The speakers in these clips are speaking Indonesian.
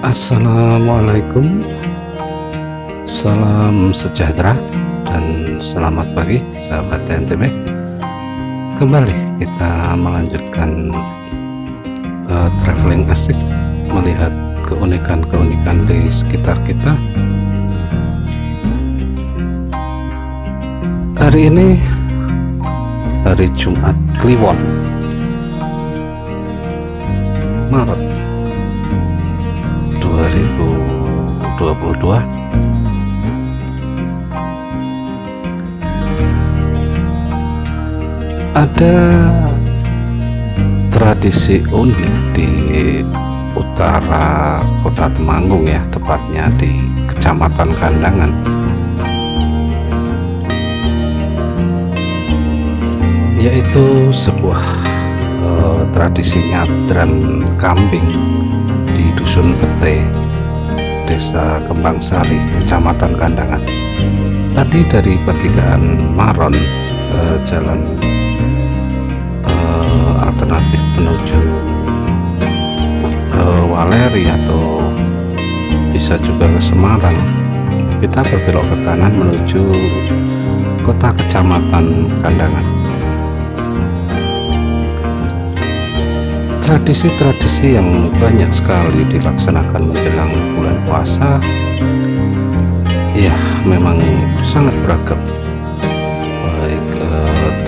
Assalamualaikum, salam sejahtera dan selamat pagi sahabat TNTB. Kembali kita melanjutkan traveling asik, melihat keunikan-keunikan di sekitar kita. Hari ini hari Jumat Kliwon, Maret 2022. Ada tradisi unik di utara Kota Temanggung ya, tepatnya di Kecamatan Kandangan, yaitu sebuah tradisi nyadran kambing di Dusun Pete, Desa Kembang Sari, Kecamatan Kandangan. Tadi dari pertigaan Maron, jalan alternatif menuju Waleri atau bisa juga ke Semarang, kita berbelok ke kanan menuju kota Kecamatan Kandangan. Tradisi-tradisi yang banyak sekali dilaksanakan menjelang bulan puasa ya, memang sangat beragam, baik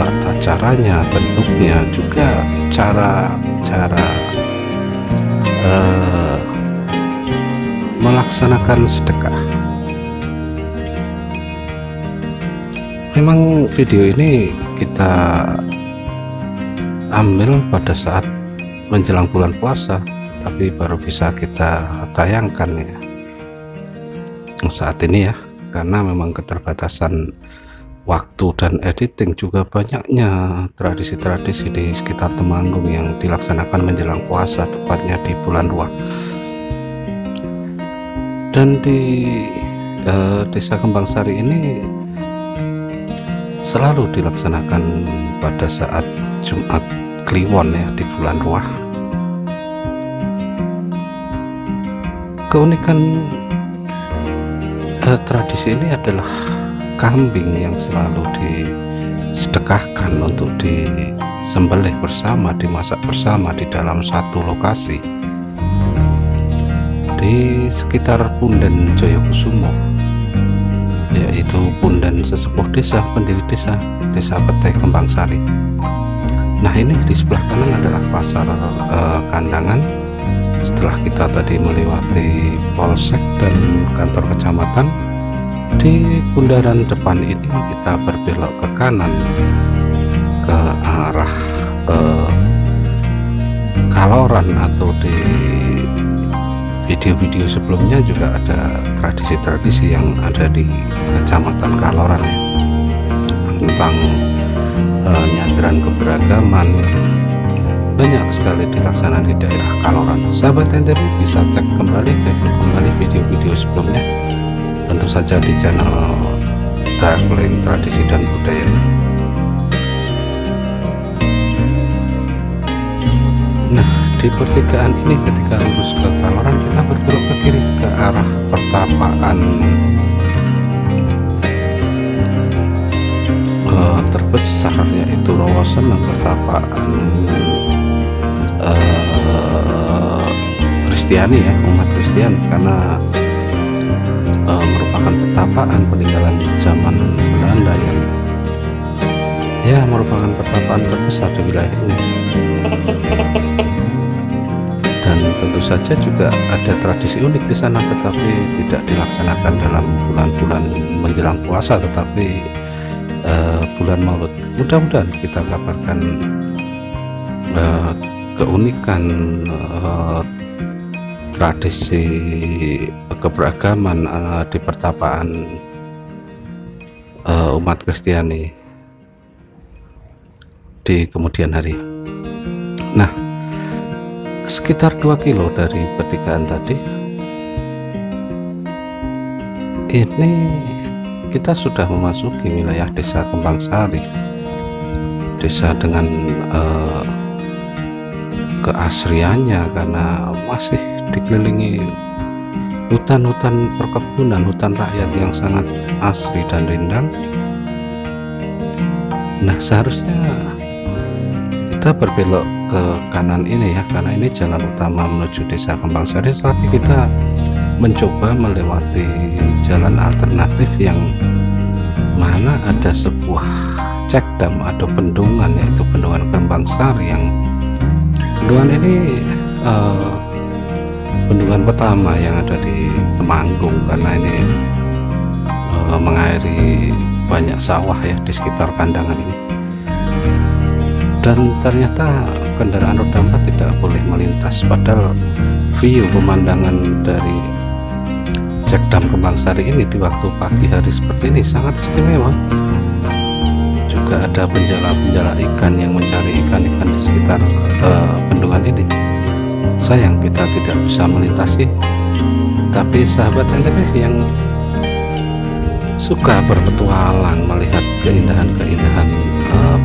tata caranya, bentuknya, juga cara melaksanakan sedekah. Memang video ini kita ambil pada saat menjelang bulan puasa, tapi baru bisa kita tayangkan ya saat ini ya, karena memang keterbatasan waktu dan editing, juga banyaknya tradisi-tradisi di sekitar Temanggung yang dilaksanakan menjelang puasa, tepatnya di bulan Ruah. Dan di Desa Kembang Sari ini selalu dilaksanakan pada saat Jumat Kliwon ya, di bulan Ruah. Keunikan tradisi ini adalah kambing yang selalu disedekahkan untuk disembelih bersama, dimasak bersama di dalam satu lokasi di sekitar Punden Joyokusumo, yaitu Punden sesepuh desa, pendiri desa Pete Kembang Sari. Nah, ini di sebelah kanan adalah pasar Kandangan. Setelah kita tadi melewati polsek dan kantor kecamatan, di bundaran depan ini kita berbelok ke kanan ke arah Kaloran, atau di video-video sebelumnya juga ada tradisi-tradisi yang ada di Kecamatan Kaloran ya, tentang nyadran keberagaman, banyak sekali dilaksanakan di daerah Kaloran. Sahabat NTB bisa cek kembali, review kembali video-video sebelumnya, tentu saja di channel Traveling Tradisi dan Budaya ini. Nah, di pertigaan ini ketika lurus ke Kaloran, kita berbelok ke kiri ke arah pertapaan terbesar, yaitu Rowo Seneng, pertapaan Kristiani ya, umat Kristiani, karena merupakan pertapaan peninggalan zaman Belanda yang ya merupakan pertapaan terbesar di wilayah ini. Dan tentu saja juga ada tradisi unik di sana, tetapi tidak dilaksanakan dalam bulan-bulan menjelang puasa, tetapi bulan Maulud. Mudah-mudahan kita kabarkan keunikan tradisi keberagaman di pertapaan umat Kristiani di kemudian hari. Nah, sekitar 2 kilo dari pertigaan tadi ini kita sudah memasuki wilayah desa Kembangsari, desa dengan keasriannya karena masih dikelilingi hutan-hutan perkebunan, hutan rakyat yang sangat asri dan rindang. Nah, seharusnya kita berbelok ke kanan ini ya, karena ini jalan utama menuju desa Kembangsari, tapi kita mencoba melewati jalan alternatif yang mana ada sebuah cekdam atau bendungan, yaitu bendungan Kembangsari. Yang bendungan ini bendungan pertama yang ada di Temanggung, karena ini mengairi banyak sawah ya di sekitar kandangan ini. Dan ternyata kendaraan roda 4 tidak boleh melintas, padahal view pemandangan dari cekdam Kembangsari ini di waktu pagi hari seperti ini sangat istimewa. Juga ada penjala-penjala ikan yang mencari ikan-ikan di sekitar bendungan ini. Sayang kita tidak bisa melintasi, tapi sahabat NTP yang suka berpetualang melihat keindahan-keindahan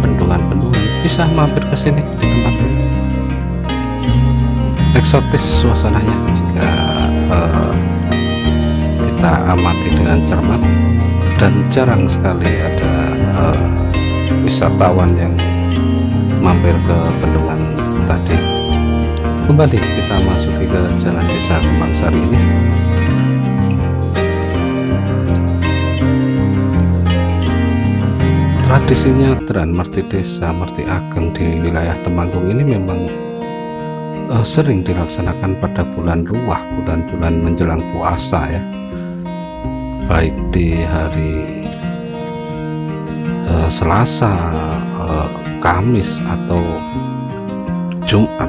bendungan-bendungan bisa mampir ke sini di tempat ini. Eksotis suasananya jika kita amati dengan cermat, dan jarang sekali ada wisatawan yang mampir ke bendungan tadi. Kembali kita masuki ke jalan desa Kembangsari ini. Tradisi nyadran merti desa, merti ageng di wilayah Temanggung ini memang sering dilaksanakan pada bulan ruah, bulan-bulan menjelang puasa ya, baik di hari Selasa, Kamis atau Jumat.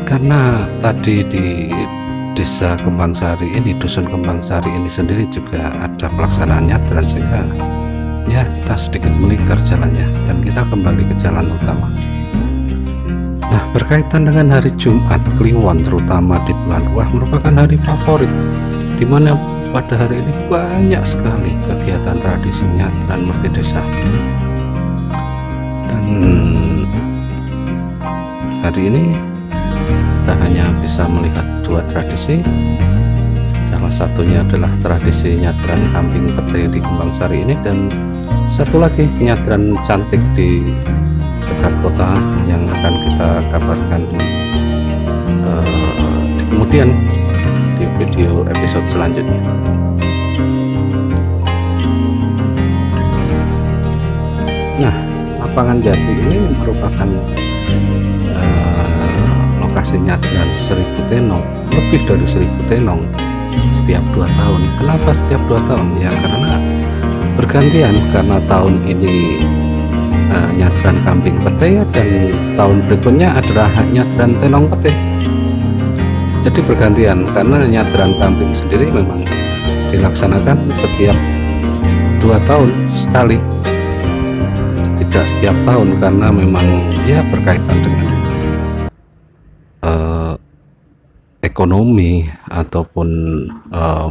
Karena tadi di desa Kembangsari ini, dusun Kembangsari ini sendiri juga ada pelaksanaan nyadran, sehingga ya kita sedikit melingkar jalannya dan kita kembali ke jalan utama. Nah, berkaitan dengan hari Jumat Kliwon, terutama di bulan ruah, merupakan hari favorit, di mana pada hari ini banyak sekali kegiatan tradisi nyadran merti desa. Dan hari ini kita hanya bisa melihat 2 tradisi. Salah satunya adalah tradisi nyadran kambing pete di Kembangsari ini, dan satu lagi nyadran cantik di dekat kota yang akan kita kabarkan di kemudian di video episode selanjutnya. Nah, lapangan Jati ini merupakan lokasi nyadran 1000 tenong, lebih dari 1000 tenong setiap 2 tahun. Kenapa setiap 2 tahun? Ya karena bergantian, karena tahun ini nyadran kambing pete dan tahun berikutnya adalah nyadran tenong pete. Jadi bergantian, karena nyadran kambing sendiri memang dilaksanakan setiap 2 tahun sekali, tidak setiap tahun, karena memang ya berkaitan dengan ekonomi ataupun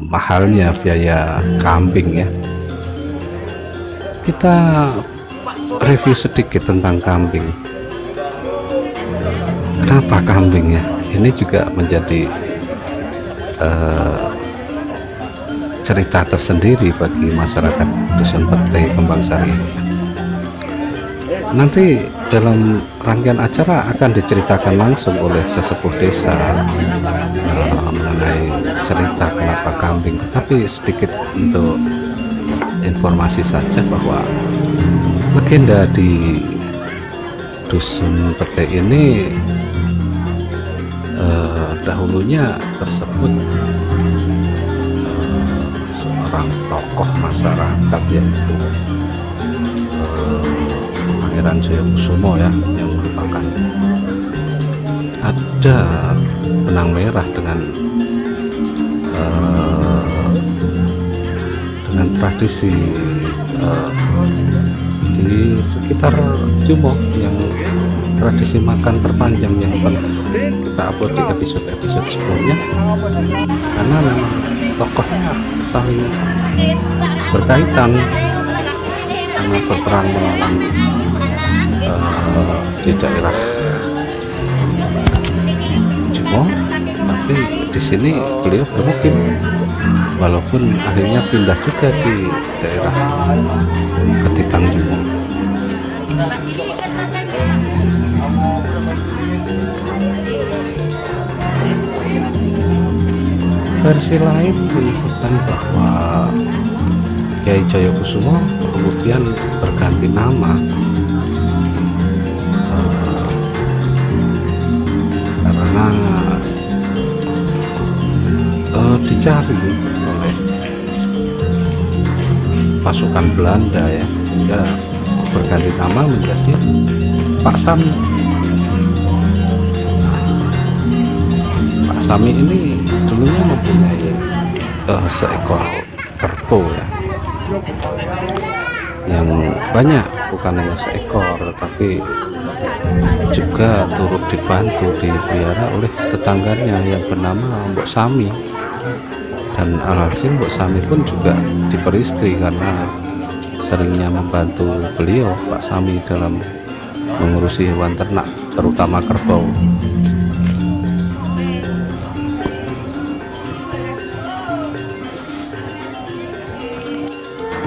mahalnya biaya kambing ya. Kita review sedikit tentang kambing. Kenapa kambing ya? Ini juga menjadi cerita tersendiri bagi masyarakat dusun pete Kembangsari. Nanti dalam rangkaian acara akan diceritakan langsung oleh sesepuh desa mengenai cerita kenapa kambing, tapi sedikit untuk informasi saja bahwa legenda di dusun Pete ini dahulunya tersebut seorang tokoh masyarakat, yaitu Pangeran Joyokusumo ya, yang merupakan ada benang merah dengan tradisi di sekitar Jumo, yang tradisi makan terpanjang yang pernah kita upload di episode sebelumnya, karena memang tokohnya saling berkaitan karena berperang melawan di daerah Jumo, tapi di sini beliau bermukim, walaupun akhirnya pindah juga di daerah Ketitang Jumo. Versi lain menyebutkan bahwa Kyai Joyokusumo kemudian berganti nama karena dicari oleh pasukan Belanda ya, sehingga berganti nama menjadi Pak Sami. Pak Sami ini dulunya mempunyai seekor kerbau ya, yang banyak, bukan hanya seekor, tetapi juga turut dibantu dipelihara oleh tetangganya yang bernama Mbok Sami. Dan alhasil Mbok Sami pun juga diperistri karena seringnya membantu beliau Pak Sami dalam mengurusi hewan ternak, terutama kerbau.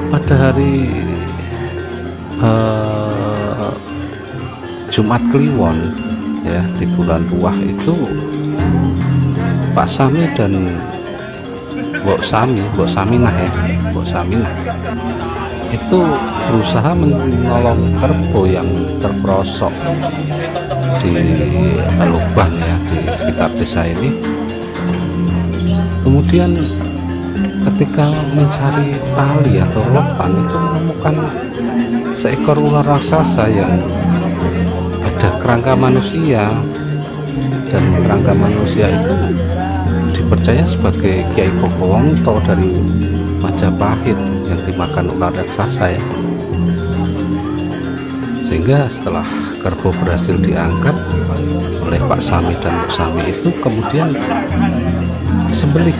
Pada hari Jumat Kliwon ya, di bulan Tuah itu Pak Sami dan Mbok Saminah itu berusaha menolong kerbau yang terperosok di lubang ya di sekitar desa ini. Kemudian ketika mencari tali atau rotan itu menemukan seekor ular raksasa yang ada kerangka manusia, dan kerangka manusia itu dipercaya sebagai Kiai Kokowongto dari Majapahit yang dimakan ular raksasa ya. Sehingga setelah kerbau berhasil diangkat oleh Pak Sami dan Mbok Sami itu kemudian disembelih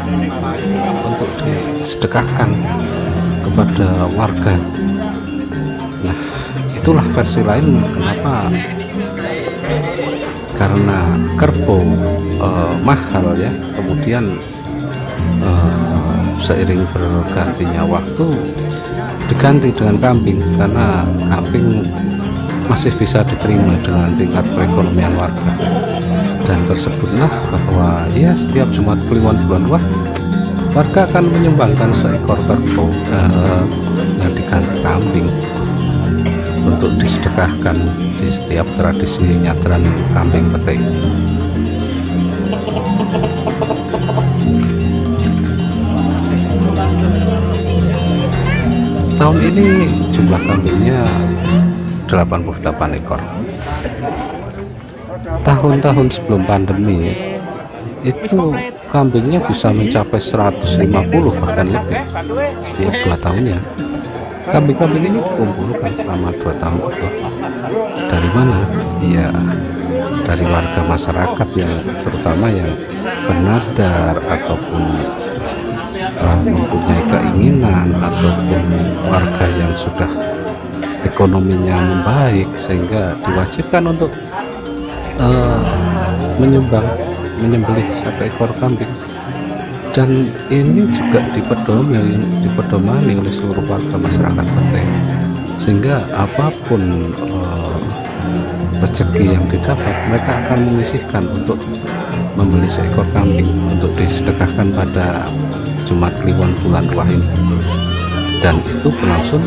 untuk disedekahkan kepada warga. Nah, itulah versi lain kenapa, karena kerbau mahal ya, kemudian seiring bergantinya waktu diganti dengan kambing, karena kambing masih bisa diterima dengan tingkat perekonomian warga. Dan tersebutlah bahwa ya setiap Jumat Kliwon bulan Tuah warga akan menyumbangkan seekor kerbau yang diganti kambing untuk disedekahkan di setiap tradisi nyadran kambing pete. Tahun ini jumlah kambingnya 88 ekor. Tahun-tahun sebelum pandemi itu kambingnya bisa mencapai 150 bahkan lebih setiap 2 tahunnya. Kambing-kambing ini dikumpulkan selama 2 tahun itu. Dari mana? Ya dari warga masyarakat yang terutama yang bernadar ataupun mempunyai keinginan, ataupun warga yang sudah ekonominya membaik sehingga diwajibkan untuk menyembelih 1 ekor kambing. Dan ini juga dipedomani oleh seluruh warga masyarakat Pete, sehingga apapun rezeki yang didapat mereka akan menyisihkan untuk membeli seekor kambing untuk disedekahkan pada Jumat Kliwon bulan Ruah ini, dan itu berlangsung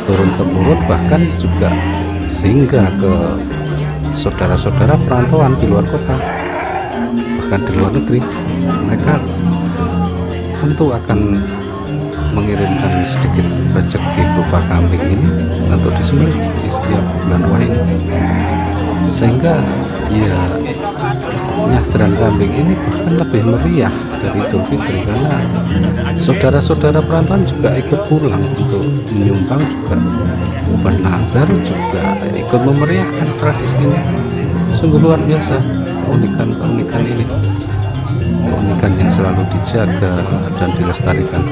turun temurun, bahkan juga sehingga ke saudara-saudara perantauan di luar kota, bahkan di luar negeri. Mereka tentu akan mengirimkan sedikit rezeki berupa kambing ini untuk disembelih di setiap bulan Ruah ini, sehingga ya nyadran kambing ini bahkan lebih meriah dari Idul Fitri, karena saudara-saudara perantauan juga ikut pulang untuk menyumbang, juga pengantar juga ikut memeriahkan tradisi ini. Sungguh luar biasa keunikan ini, keunikan yang selalu dijaga dan dilestarikan.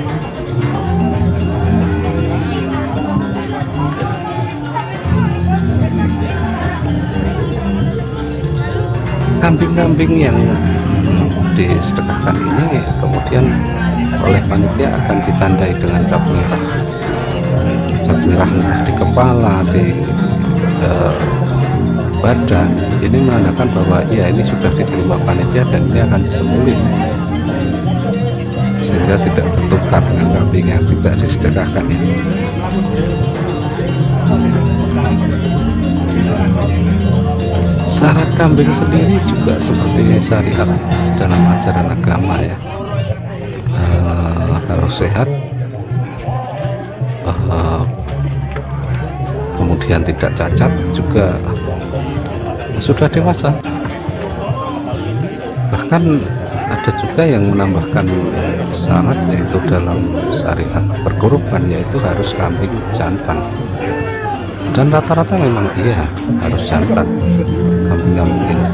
Kambing-kambing yang disedekahkan ini kemudian oleh panitia akan ditandai dengan cap merah di kepala, di badan. Ini menandakan bahwa ya ini sudah diterima panitia dan ini akan disembelih, sehingga tidak tertukar dengan kambing yang tidak disedekahkan ini. Syarat kambing sendiri juga seperti syariat dalam ajaran agama ya, harus sehat, kemudian tidak cacat, juga sudah dewasa. Bahkan ada juga yang menambahkan syarat, yaitu dalam syariat berkurban, yaitu harus kambing jantan, dan rata-rata memang iya harus jantan kambing-kambing ini.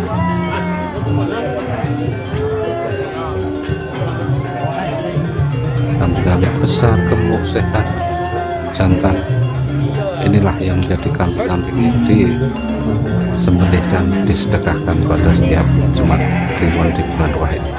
Kambing-kambing besar, gemuk, sehat, jantan, inilah yang menjadi kambing-kambing yang disembelih dan disedekahkan pada setiap Jumat Kliwon di bulan Ruah ini.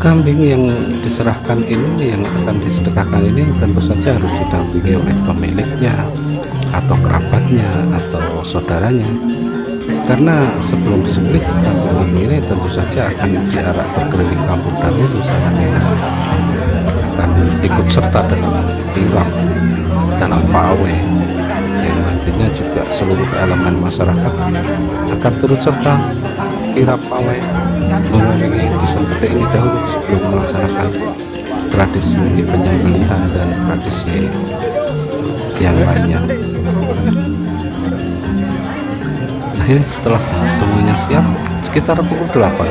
Kambing yang diserahkan ini, yang akan disedekahkan ini, tentu saja harus didampingi oleh pemiliknya atau kerabatnya atau saudaranya, karena sebelum disembelih kambing ini tentu saja akan diarak berkeliling kampung dahulu, akan ikut serta dalam kirap, dalam pawai, yang nantinya juga seluruh elemen masyarakat akan turut serta kirap pawai mengunjungi dusun petik ini dahulu sebelum melaksanakan tradisi penyembelihan dan tradisi yang lainnya. Nah, ini setelah semuanya siap, sekitar pukul 8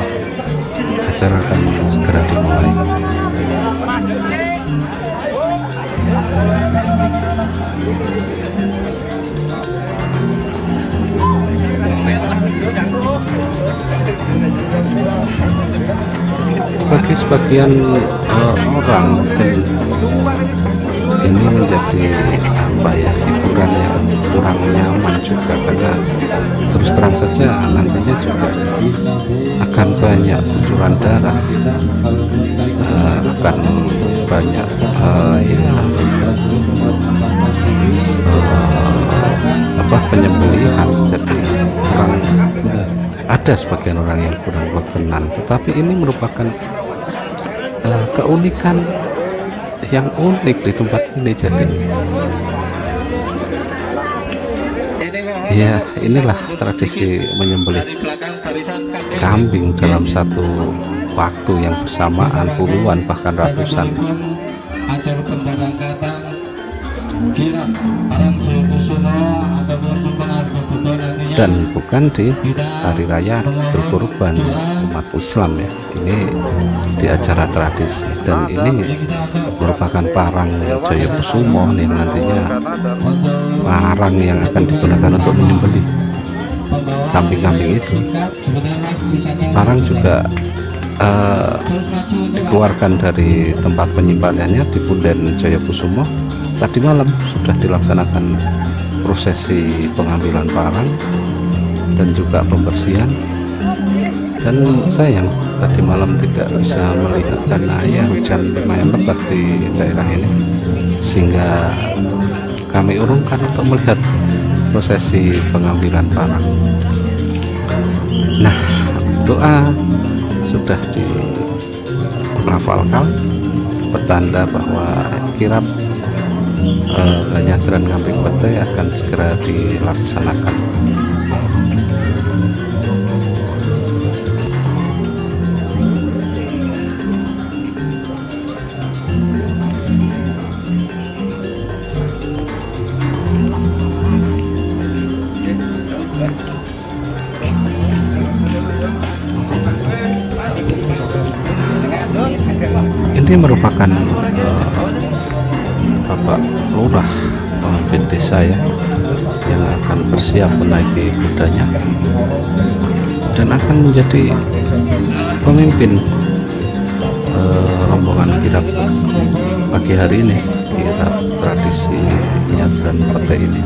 acara akan segera dimulai. Bagi sebagian orang mungkin ini menjadi apa ya, hiburan yang kurang nyaman juga, karena terus terang saja nantinya juga akan banyak kucuran darah, akan banyak penyembelihan. Jadi ada sebagian orang yang kurang berkenan, tetapi ini merupakan keunikan yang unik di tempat ini. Jadi ya inilah tradisi menyembelih kambing dalam satu waktu yang bersamaan, puluhan bahkan ratusan. Acara pemberangkatan kirap Parang Joyokusumo ataupun pengargo-argo nantinya, dan bukan di hari raya Idul Kurban umat Islam ya, ini di acara tradisi, dan ini merupakan parang Joyokusumo nih, nantinya parang yang akan digunakan untuk menyembelih kambing-kambing itu. Parang juga dikeluarkan dari tempat penyimpanannya di Punden Joyokusumo. Tadi malam sudah dilaksanakan prosesi pengambilan parang dan juga pembersihan, dan sayang tadi malam tidak bisa melihat karena ya hujan lumayan lebat di daerah ini, sehingga kami urungkan untuk melihat prosesi pengambilan parang. Nah, doa sudah dilafalkan, petanda bahwa kirap nyadran Kambing Petai akan segera dilaksanakan. Ini merupakan Bapak Lurah pemimpin desa ya, yang akan bersiap menaiki kudanya dan akan menjadi pemimpin rombongan kirap pagi hari ini, kirap tradisi nyadran Petai ini.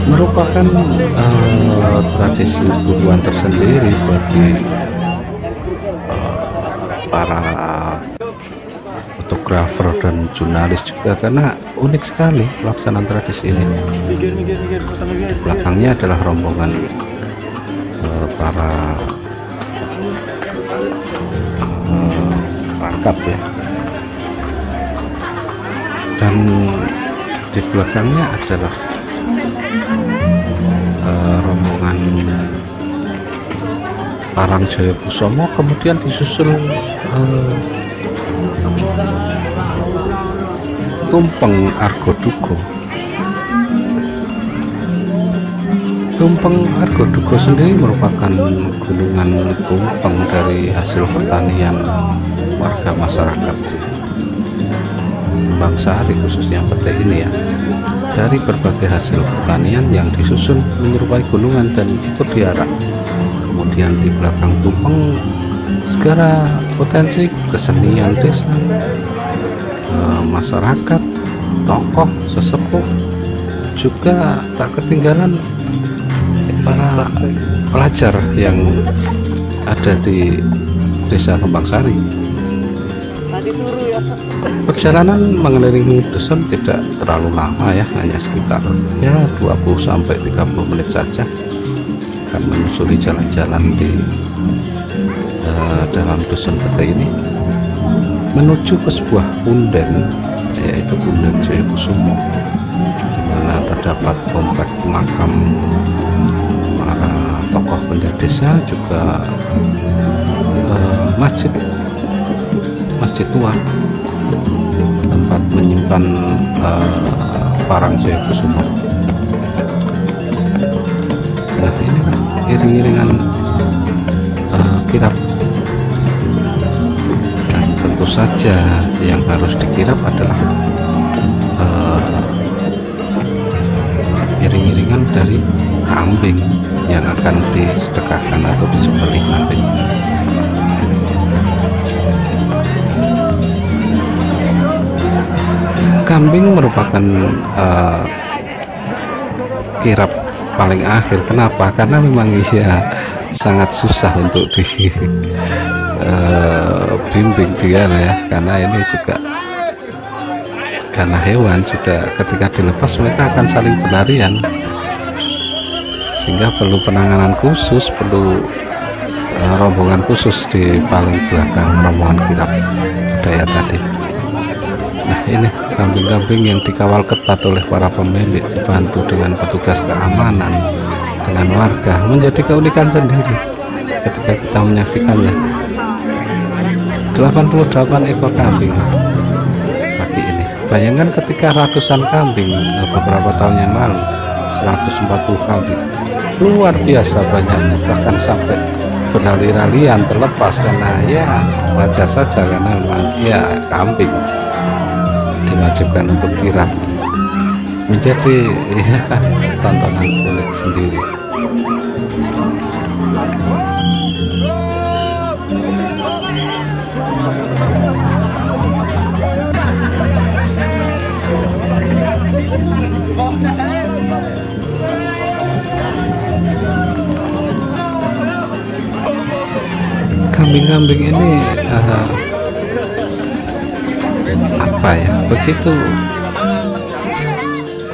Merupakan tradisi buruan tersendiri bagi para fotografer dan jurnalis juga, karena unik sekali pelaksanaan tradisi ini. Belakangnya adalah rombongan para rangkap ya, dan di belakangnya adalah rombongan Parang Jayakusumo, kemudian disusul Tumpeng Argodugo. Tumpeng Argodugo sendiri merupakan gunungan tumpeng dari hasil pertanian warga masyarakat Kembang Sari, khususnya Petai ini ya. Dari berbagai hasil pertanian yang disusun menyerupai gunungan dan ikut diarak. Kemudian di belakang tumpeng segala potensi kesenian desa, masyarakat, tokoh, sesepuh, juga tak ketinggalan para pelajar yang ada di desa Kembang Sari. Perjalanan mengelilingi dusun tidak terlalu lama ya, hanya sekitar 20-30 menit saja. Akan menyusuri jalan-jalan di dalam dusun Petai ini menuju ke sebuah punden, yaitu Punden Jayakusumo, di mana terdapat komplek makam para tokoh pendiri desa, juga masjid tua, tempat menyimpan Parang Jayakusumo. Nah, inilah iring-iringan kirap, dan tentu saja yang harus dikirap adalah iring-iringan dari kambing yang akan disedekahkan atau disembelih nantinya. Kambing merupakan kirap paling akhir. Kenapa? Karena memang iya sangat susah untuk bimbing dia ya, karena ini juga karena hewan juga ketika dilepas mereka akan saling berlarian, sehingga perlu penanganan khusus, perlu rombongan khusus di paling belakang rombongan kirap budaya tadi. Nah, ini kambing-kambing yang dikawal ketat oleh para pemilik, dibantu dengan petugas keamanan, dengan warga, menjadi keunikan sendiri ketika kita menyaksikannya. 88 ekor kambing pagi ini. Bayangkan ketika ratusan kambing beberapa tahun yang lalu, 140 kambing, luar biasa banyaknya, bahkan sampai berlari-larian terlepas, karena ya wajar saja, karena memang ya kambing diwajibkan untuk kirap, menjadi ya tontonan unik sendiri. kambing-kambing ini apa ya, begitu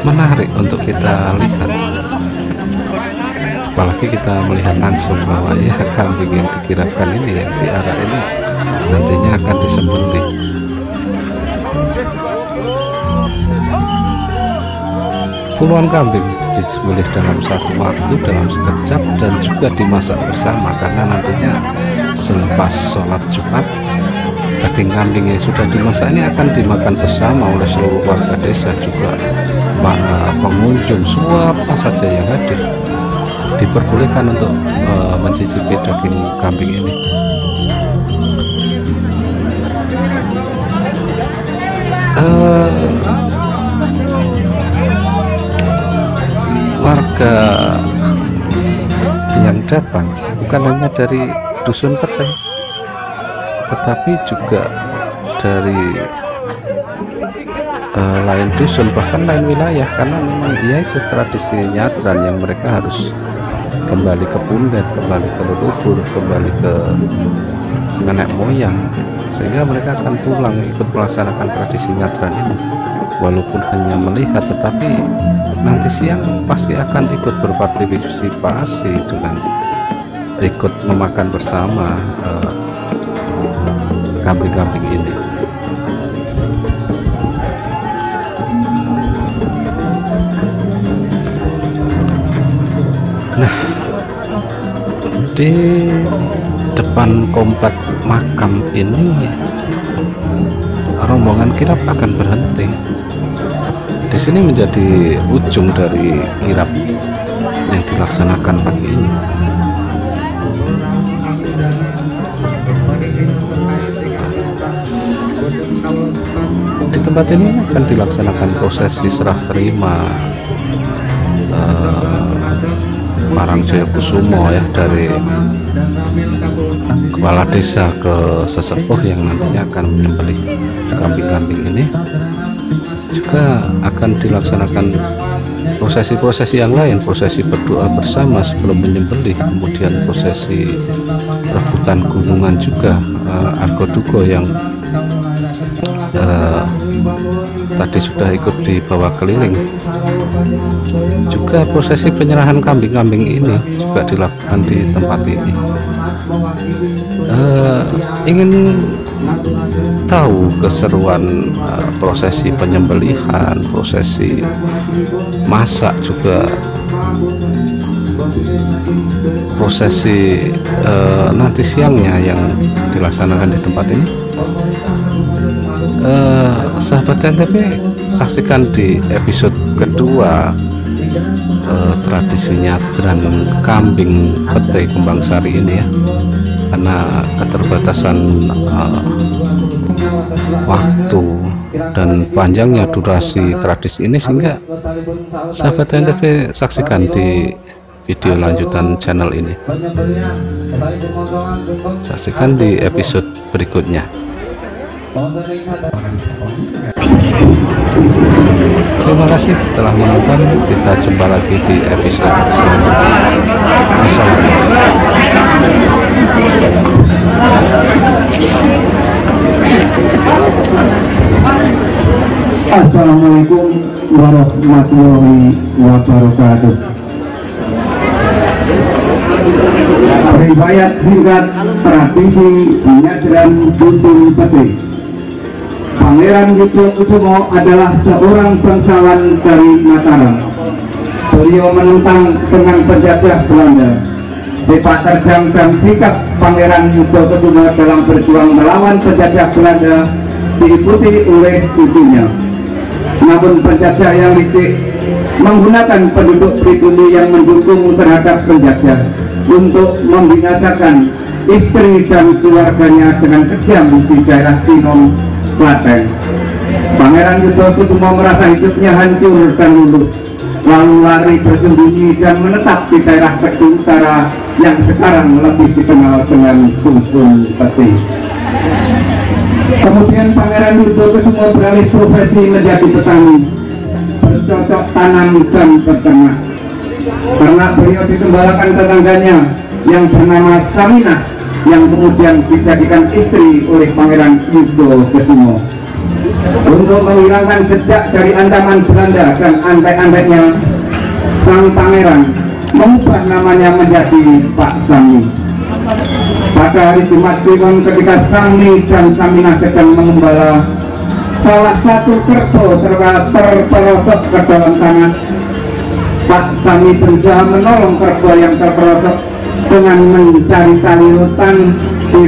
menarik untuk kita lihat, apalagi kita melihat langsung bahwa ya kambing yang dikirapkan ini, yang diarak ini nantinya akan disembelih. Puluhan kambing disembelih dalam satu waktu, dalam sekejap, dan juga dimasak bersama, karena nantinya selepas sholat Jumat daging kambing yang sudah dimasak ini akan dimakan bersama oleh seluruh warga desa, juga para pengunjung, semua apa saja yang hadir diperbolehkan untuk mencicipi daging kambing ini. Warga yang datang bukan hanya dari dusun Petai, tetapi juga dari lain dusun, bahkan lain wilayah, karena memang dia itu tradisi nyadran yang mereka harus kembali ke punden, kembali ke leluhur, kembali ke nenek moyang, sehingga mereka akan pulang ikut melaksanakan tradisi nyadran ini. Walaupun hanya melihat, tetapi nanti siang pasti akan ikut berpartisipasi dengan ikut memakan bersama kambing-kambing ini. Nah, di depan komplek makam ini rombongan kirap akan berhenti. Di sini menjadi ujung dari kirap yang dilaksanakan pagi ini. Di tempat ini akan dilaksanakan prosesi serah terima Parang Joyokusumo ya, dari kepala desa ke sesepuh yang nantinya akan menyembelih kambing-kambing ini. Juga akan dilaksanakan prosesi-prosesi yang lain, prosesi berdoa bersama sebelum menyembelih, kemudian prosesi rebutan gunungan juga, Argo Dugo yang tadi sudah ikut dibawa keliling. Juga prosesi penyerahan kambing-kambing ini juga dilakukan di tempat ini. Ingin tahu keseruan prosesi penyembelihan, prosesi masak, juga prosesi nanti siangnya yang dilaksanakan di tempat ini, sahabat NTP saksikan di episode kedua tradisi nyadran kambing Petai Kembang Sari ini ya, karena keterbatasan waktu dan panjangnya durasi tradisi ini, sehingga sahabat NTP saksikan di video lanjutan channel ini, saksikan di episode berikutnya. Terima kasih telah menonton, kita jumpa lagi di episode selanjutnya. Assalamualaikum warahmatullahi wabarakatuh. Riwayat singkat tradisi nyadran dusun Petai. Pangeran Joyokusumo adalah seorang bangsawan dari Mataram. Beliau menentang dengan penjajah Belanda. Sepak terjang dan sikap Pangeran Joyokusumo dalam berjuang melawan penjajah Belanda diikuti oleh cucunya. Namun penjajah yang licik menggunakan penduduk pribumi yang mendukung terhadap penjajah untuk membinasakan istri dan keluarganya dengan kejam di daerah Tinom, Klaten. Pangeran Joyokusumo merasa hidupnya hancur dan luluh, lalu lari bersembunyi dan menetap di daerah Kedung Utara yang sekarang lebih dikenal dengan Dusun Petai. Kemudian Pangeran Joyokusumo beralih profesi menjadi petani, bercocok tanam dan beternak. Karena beliau digembalakan tetangganya yang bernama Saminah yang kemudian dijadikan istri oleh Pangeran Yudokusumo. Untuk menghilangkan jejak dari ancaman Belanda dan antek-anteknya, sang pangeran mengubah namanya menjadi Pak Sami. Pada hari Jumat Kliwon ketika Sami dan Saminah sedang mengembala, salah satu kerbau terperosok ke dalam tanah. Pak Sami berusaha menolong kerbau yang terperosok dengan mencari tali rotan di